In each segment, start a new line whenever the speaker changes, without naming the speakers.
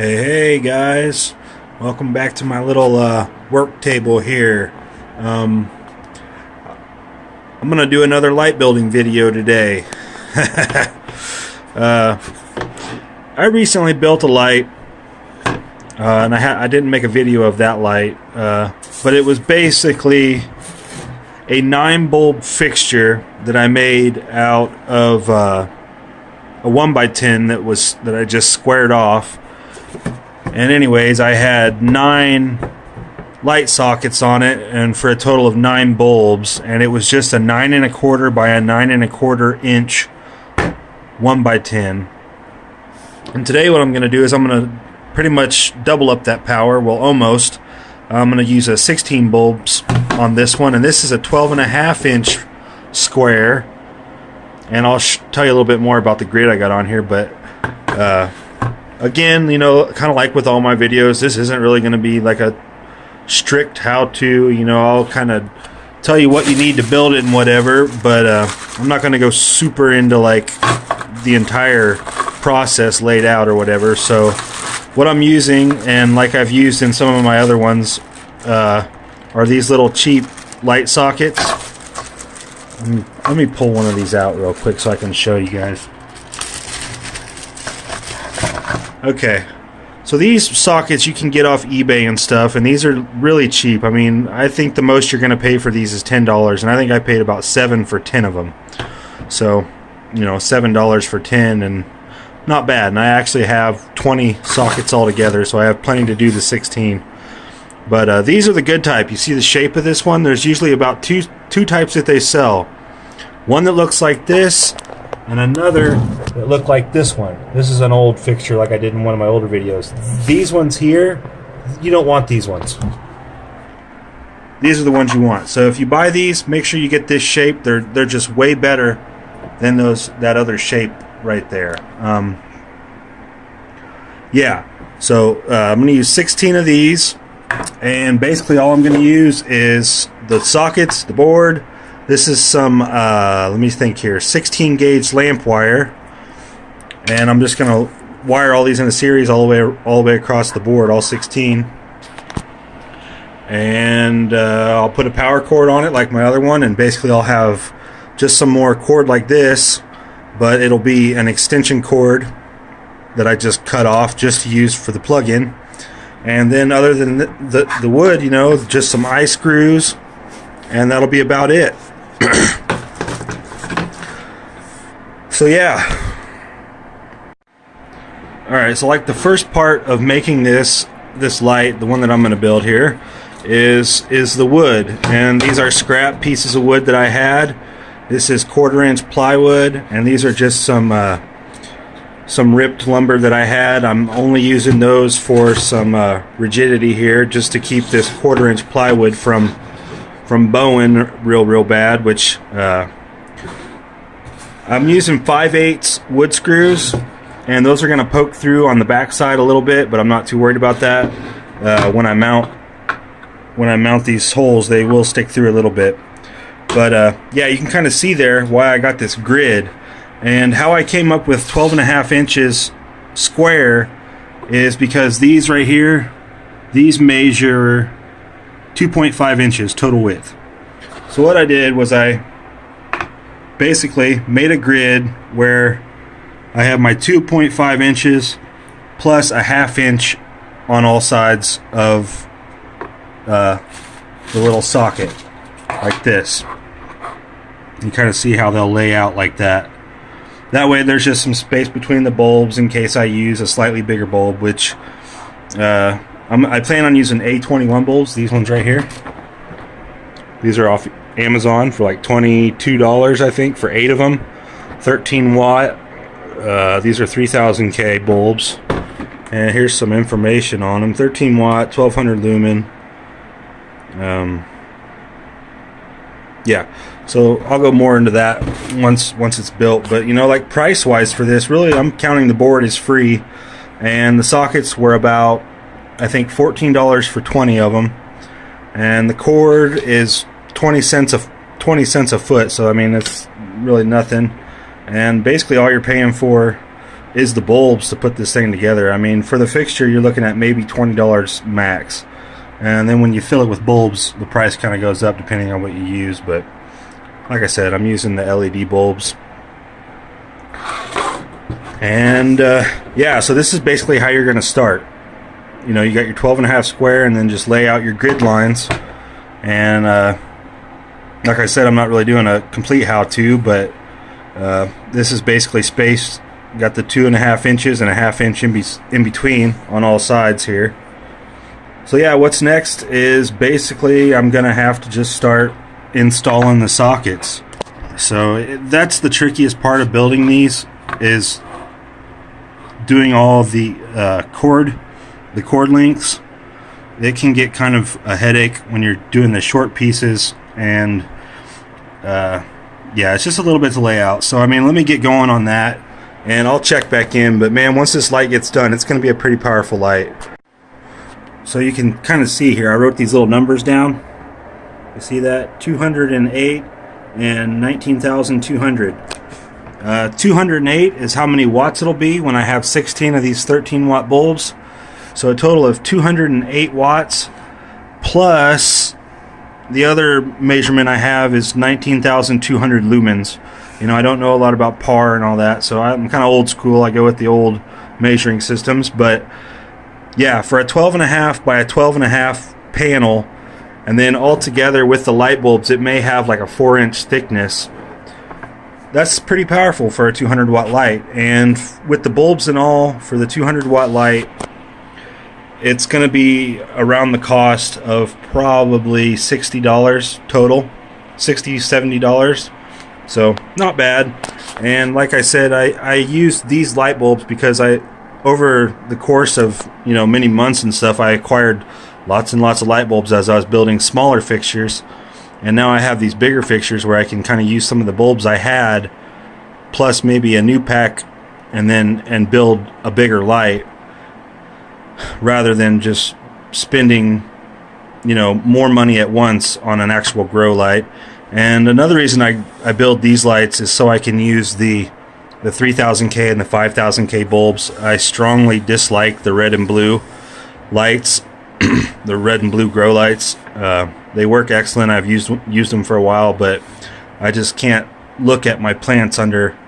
Hey guys, welcome back to my little work table here. I'm gonna do another light building video today. I recently built a light, and I didn't make a video of that light, but it was basically a 9-bulb fixture that I made out of a 1x10 that I just squared off. And anyways, I had 9 light sockets on it, and for a total of 9 bulbs, and it was just a 9 1/4 by a 9 1/4 inch 1x10. And today what I'm going to do is I'm going to pretty much double up that power. Well, almost. I'm going to use a 16 bulbs on this one, and this is a 12.5 inch square. And I'll tell you a little bit more about the grid I got on here, but again, you know, kind of like with all my videos, this isn't really going to be like a strict how-to. You know, I'll kind of tell you what you need to build it and whatever, but I'm not going to go super into like the entire process laid out or whatever. So what I'm using, and like I've used in some of my other ones, are these little cheap light sockets. Let me pull one of these out real quick so I can show you guys. Okay, so these sockets you can get off eBay and stuff, and these are really cheap. I mean, I think the most you're going to pay for these is $10, and I think I paid about $7 for 10 of them. So, you know, $7 for 10, and not bad. And I actually have 20 sockets altogether, so I have plenty to do the 16. But these are the good type. You see the shape of this one? There's usually about two types that they sell. One that looks like this, and another that look like this one. This is an old fixture like I did in one of my older videos. These ones here, you don't want these ones. These are the ones you want. So if you buy these, make sure you get this shape. They're just way better than that other shape right there. Yeah, so I'm going to use 16 of these, and basically all I'm going to use is the sockets, the board. This is some, let me think here, 16 gauge lamp wire, and I'm just going to wire all these in a series all the way across the board, all 16. And I'll put a power cord on it like my other one, and basically I'll have just some more cord like this, but it'll be an extension cord that I just cut off just to use for the plug-in. And then other than the wood, you know, just some eye screws, and that'll be about it. So yeah. Alright, so like the first part of making this light, the one that I'm going to build here, is the wood. And these are scrap pieces of wood that I had. This is 1/4 inch plywood, and these are just some ripped lumber that I had. I'm only using those for some rigidity here, just to keep this 1/4 inch plywood from bowing real bad, which I'm using 5/8 wood screws, and those are going to poke through on the back side a little bit, but I'm not too worried about that. When I mount these holes, they will stick through a little bit. But yeah, you can kind of see there why I got this grid, and how I came up with 12.5 inches square is because these right here, these measure 2.5 inches total width. So what I did was I basically made a grid where I have my 2.5 inches plus a 1/2 inch on all sides of the little socket, like this. You kind of see how they'll lay out like that. That way there's just some space between the bulbs in case I use a slightly bigger bulb, which I plan on using A21 bulbs, these ones right here. These are off Amazon for like $22, I think, for 8 of them. 13 watt. These are 3000 K bulbs. And here's some information on them. 13 watt, 1200 lumen. Yeah, so I'll go more into that once it's built. But you know, like price wise for this, really I'm counting the board as free, and the sockets were about, I think, $14 for 20 of them, and the cord is 20 cents a foot. So I mean, it's really nothing, and basically all you're paying for is the bulbs to put this thing together. I mean, for the fixture, you're looking at maybe $20 max. And then when you fill it with bulbs, the price kind of goes up depending on what you use. But like I said, I'm using the LED bulbs. And yeah, so this is basically how you're going to start. You know, you got your 12.5 square, and then just lay out your grid lines. And like I said, I'm not really doing a complete how-to, but this is basically spaced. Got the 2.5 inches and a ½ inch in between on all sides here. So yeah, what's next is basically I'm gonna have to just start installing the sockets. So that's the trickiest part of building these, is doing all of the cord lengths. It can get kind of a headache when you're doing the short pieces, and yeah, it's just a little bit to lay out. So I mean, let me get going on that, and I'll check back in. But man, once this light gets done, it's going to be a pretty powerful light. So you can kind of see here, I wrote these little numbers down. You see that? 208 and 19,200. 208 is how many watts it'll be when I have 16 of these 13 watt bulbs. So a total of 208 watts, plus the other measurement I have is 19,200 lumens. You know, I don't know a lot about PAR and all that, so I'm kind of old school. I go with the old measuring systems. But yeah, for a 12.5 by a 12.5 panel, and then all together with the light bulbs, it may have like a 4-inch thickness. That's pretty powerful for a 200 watt light. And with the bulbs and all, for the 200 watt light, it's going to be around the cost of probably $60 total, $60-$70. So not bad. And like I said, I used these light bulbs because over the course of, you know, many months and stuff, I acquired lots and lots of light bulbs as I was building smaller fixtures. And now I have these bigger fixtures where I can kind of use some of the bulbs I had, plus maybe a new pack, and build a bigger light, rather than just spending, you know, more money at once on an actual grow light. And another reason I build these lights is so I can use the 3000K and the 5000K bulbs. I strongly dislike the red and blue lights, the red and blue grow lights. They work excellent. I've used them for a while, but I just can't look at my plants under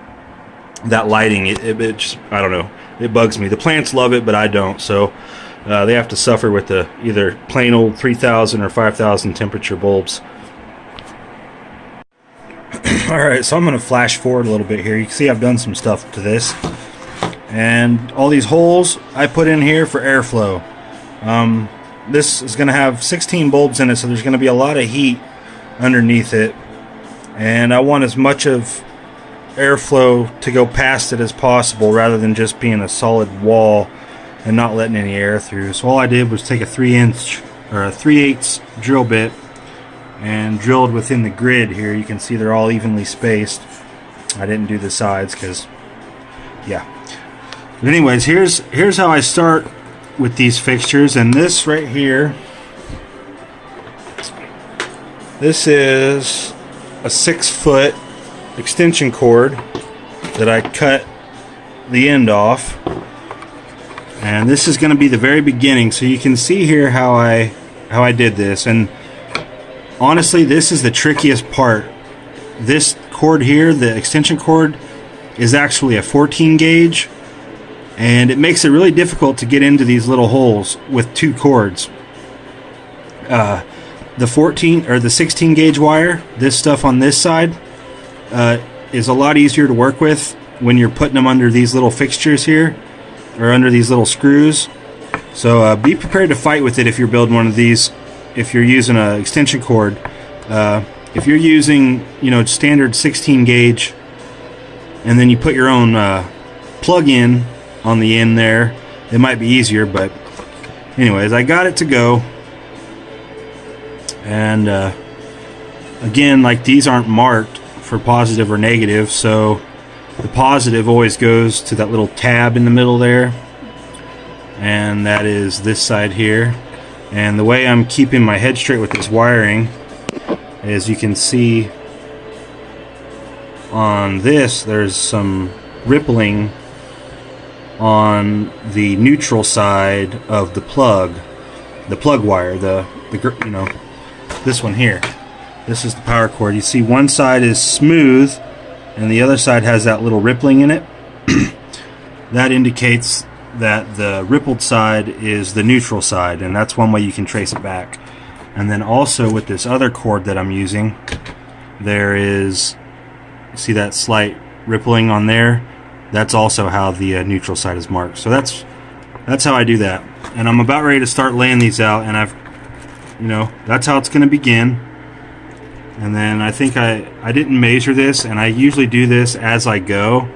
that lighting. It just, I don't know, it bugs me. The plants love it, but I don't. So they have to suffer with the either plain old 3000 or 5000 temperature bulbs. Alright, so I'm going to flash forward a little bit here. You can see I've done some stuff to this. And all these holes I put in here for airflow. This is going to have 16 bulbs in it, so there's going to be a lot of heat underneath it. And I want as much of airflow to go past it as possible, rather than just being a solid wall and not letting any air through. So all I did was take a 3-inch or a 3/8 drill bit and drilled within the grid here. You can see they're all evenly spaced. I didn't do the sides because, yeah. But anyways, here's how I start with these fixtures. And this right here, this is a 6-foot extension cord that I cut the end off. And this is going to be the very beginning. So you can see here how I did this. And honestly, this is the trickiest part. This cord here, the extension cord, is actually a 14 gauge, and it makes it really difficult to get into these little holes with 2 cords. The 14 or the 16 gauge wire, this stuff on this side, is a lot easier to work with when you're putting them under these little fixtures here, or under these little screws. So be prepared to fight with it if you're building one of these. If you're using an extension cord, if you're using, you know, standard 16 gauge, and then you put your own plug-in on the end there, it might be easier. But anyways, I got it to go. And again, like, these aren't marked for positive or negative, so the positive always goes to that little tab in the middle there, and that is this side here. And the way I'm keeping my head straight with this wiring is, you can see on this there's some rippling on the neutral side of the plug wire, you know, this one here. This is the power cord. You see one side is smooth and the other side has that little rippling in it. That indicates that the rippled side is the neutral side, and that's one way you can trace it back. And then also with this other cord that I'm using, there is, see that slight rippling on there? That's also how the neutral side is marked. So that's how I do that. And I'm about ready to start laying these out, and that's how it's going to begin. And then I think I didn't measure this, and I usually do this as I go.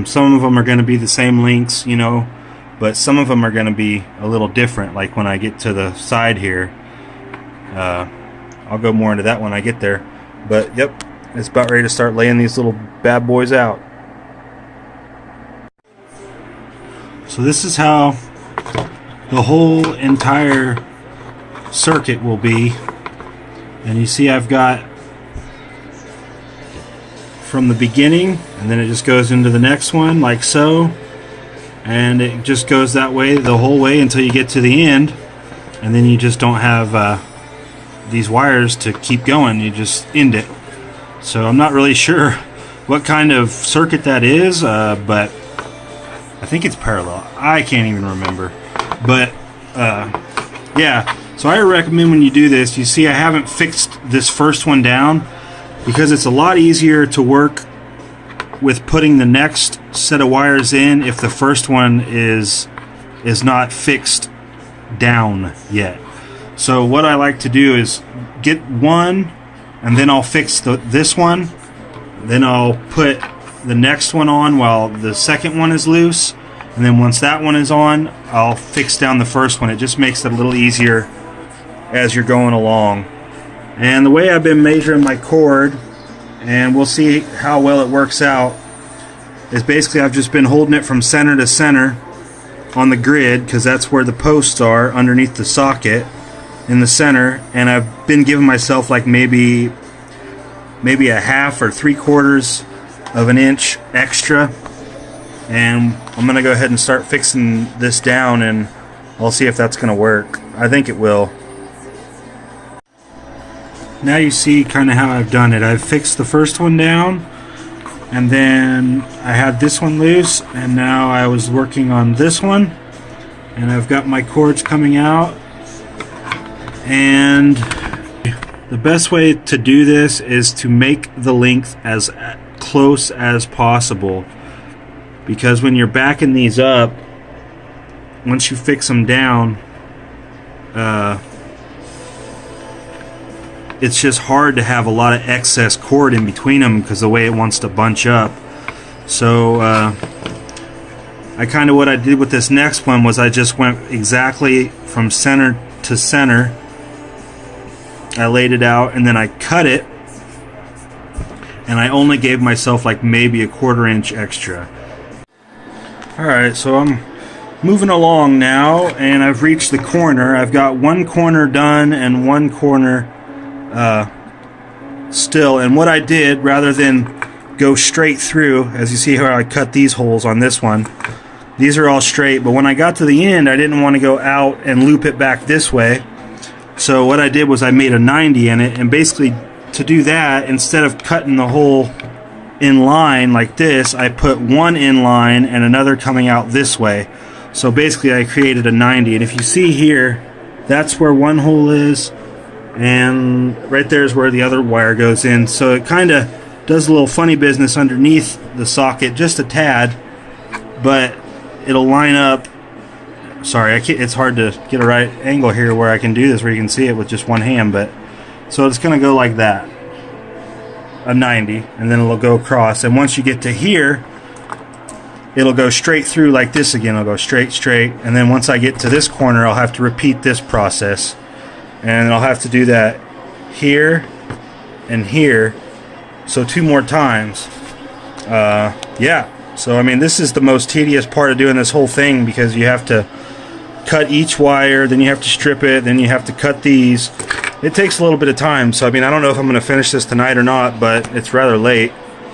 Some of them are going to be the same lengths, you know, but some of them are going to be a little different. Like when I get to the side here, I'll go more into that when I get there. But yep, it's about ready to start laying these little bad boys out. So this is how the whole entire circuit will be. And you see I've got from the beginning, and then it just goes into the next one like so, and it just goes that way the whole way until you get to the end, and then you just don't have these wires to keep going. You just end it. So I'm not really sure what kind of circuit that is, but I think it's parallel. I can't even remember. But yeah, so I recommend when you do this, you see I haven't fixed this first one down because it's a lot easier to work with putting the next set of wires in if the first one is not fixed down yet. So what I like to do is get one, and then I'll fix this one, then I'll put the next one on while the second one is loose, and then once that one is on, I'll fix down the first one. It just makes it a little easier as you're going along. And the way I've been measuring my cord, and we'll see how well it works out, is basically I've just been holding it from center to center on the grid, because that's where the posts are underneath the socket in the center, and I've been giving myself like maybe a half or 3/4 of an inch extra, and I'm gonna go ahead and start fixing this down, and I'll see if that's gonna work. I think it will. Now you see kind of how I've done it. I've fixed the first one down, and then I had this one loose, and now I was working on this one, and I've got my cords coming out. And the best way to do this is to make the length as close as possible, because when you're backing these up, once you fix them down, it's just hard to have a lot of excess cord in between them because the way it wants to bunch up. So what I did with this next one was I just went exactly from center to center. I laid it out, and then I cut it, and I only gave myself like maybe a 1/4 inch extra. Alright, so I'm moving along now, and I've reached the corner. I've got one corner done and one corner still, and what I did, rather than go straight through, as you see how I cut these holes on this one, these are all straight, but when I got to the end I didn't want to go out and loop it back this way. So what I did was I made a 90 in it, and basically to do that, instead of cutting the hole in line like this, I put one in line and another coming out this way. So basically I created a 90, and if you see here, that's where one hole is, and right there is where the other wire goes in. So it kind of does a little funny business underneath the socket, just a tad, but it'll line up. Sorry, it's hard to get a right angle here where I can do this, where you can see it with just one hand, but so it's going to go like that, a 90, and then it'll go across, and once you get to here, it'll go straight through like this again. It'll go straight, and then once I get to this corner, I'll have to repeat this process, and I'll have to do that here and here, so 2 more times. Yeah, so I mean, this is the most tedious part of doing this whole thing, because you have to cut each wire, then you have to strip it, then you have to cut these. It takes a little bit of time, so I mean, I don't know if I'm going to finish this tonight or not, but it's rather late.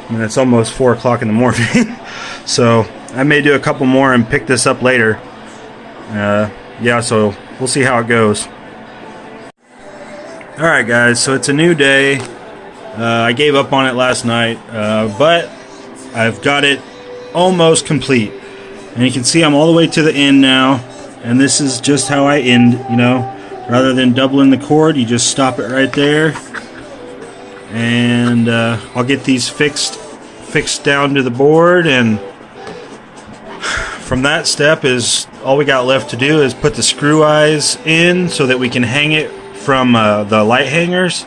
I mean, it's almost 4 o'clock in the morning. So I may do a couple more and pick this up later. Yeah, so we'll see how it goes. Alright guys, so it's a new day. I gave up on it last night, but I've got it almost complete. And you can see I'm all the way to the end now, and this is just how I end, you know. Rather than doubling the cord, you just stop it right there. And I'll get these fixed down to the board, and from that step is all we got left to do is put the screw eyes in so that we can hang it from the light hangers,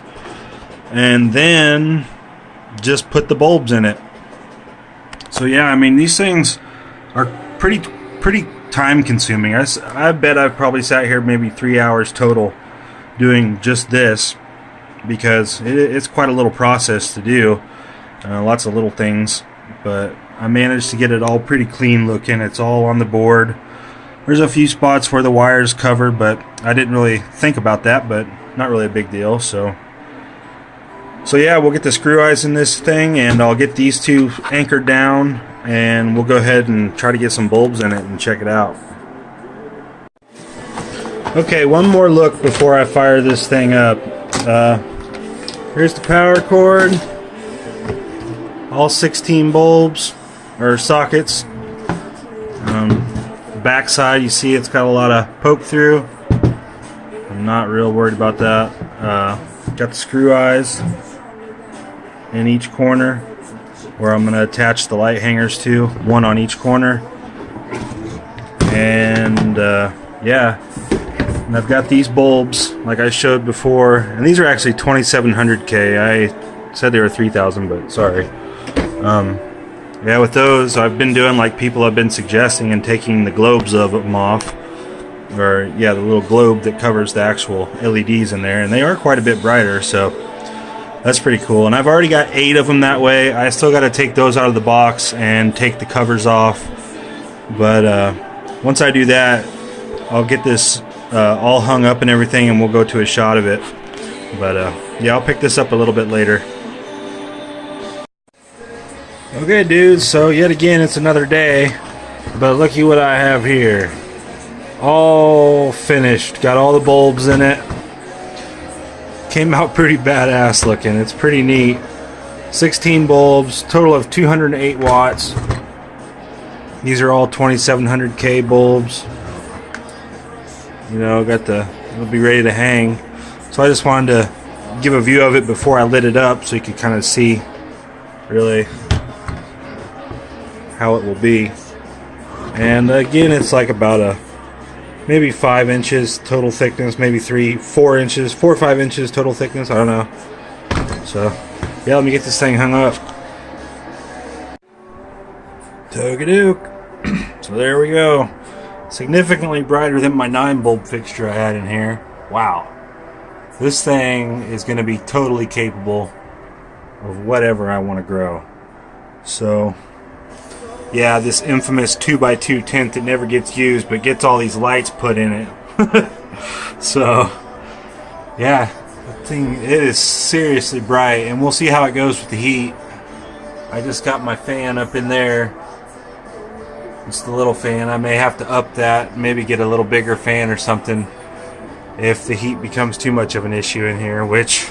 and then just put the bulbs in it. So yeah, I mean, these things are pretty time consuming. I bet I've probably sat here maybe 3 hours total doing just this, because it's quite a little process to do. Lots of little things, but I managed to get it all pretty clean looking. It's all on the board. There's a few spots where the wire's covered, but I didn't really think about that, but not really a big deal. So yeah, we'll get the screw eyes in this thing, and I'll get these two anchored down, and we'll go ahead and try to get some bulbs in it and check it out. Okay, one more look before I fire this thing up. Here's the power cord. All 16 bulbs or sockets. Back side, you see it's got a lot of poke through. I'm not real worried about that. Got the screw eyes in each corner where I'm going to attach the light hangers to, one on each corner. And yeah, and I've got these bulbs like I showed before, and these are actually 2700K. I said they were 3000, but sorry. Yeah, with those, I've been doing like people have been suggesting, and taking the globes of them off, or yeah, the little globe that covers the actual LEDs in there, and they are quite a bit brighter, so that's pretty cool. And I've already got 8 of them that way. I still got to take those out of the box and take the covers off, but once I do that, I'll get this all hung up and everything, and we'll go to a shot of it. But yeah, I'll pick this up a little bit later. Okay dudes, so yet again it's another day, but looky what I have here. All finished, got all the bulbs in it. Came out pretty badass looking, it's pretty neat. 16 bulbs, total of 208 watts. These are all 2700K bulbs. You know, it'll be ready to hang. So I just wanted to give a view of it before I lit it up, so you could kind of see really how it will be. And again, it's like about maybe 5 inches total thickness, maybe 4 or 5 inches total thickness, I don't know. So yeah, let me get this thing hung up. Togadook. So there we go. Significantly brighter than my 9 bulb fixture I had in here. Wow, this thing is going to be totally capable of whatever I want to grow. So yeah, this infamous 2x2 tent that never gets used, but gets all these lights put in it. So yeah, the thing, it is seriously bright, and we'll see how it goes with the heat. I just got my fan up in there. It's the little fan. I may have to up that, maybe get a little bigger fan or something if the heat becomes too much of an issue in here, which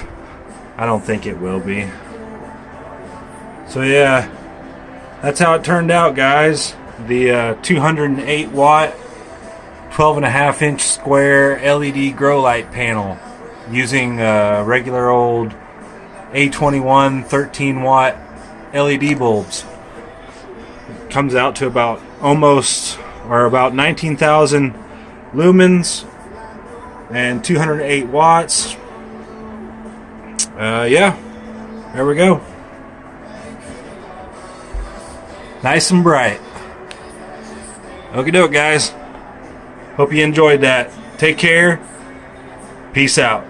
I don't think it will be. So yeah, that's how it turned out, guys. The 208 watt 12.5 inch square LED grow light panel using regular old A21 13 watt LED bulbs. It comes out to about about 19,000 lumens and 208 watts. Yeah, there we go. Nice and bright. Okie doke, guys. Hope you enjoyed that. Take care. Peace out.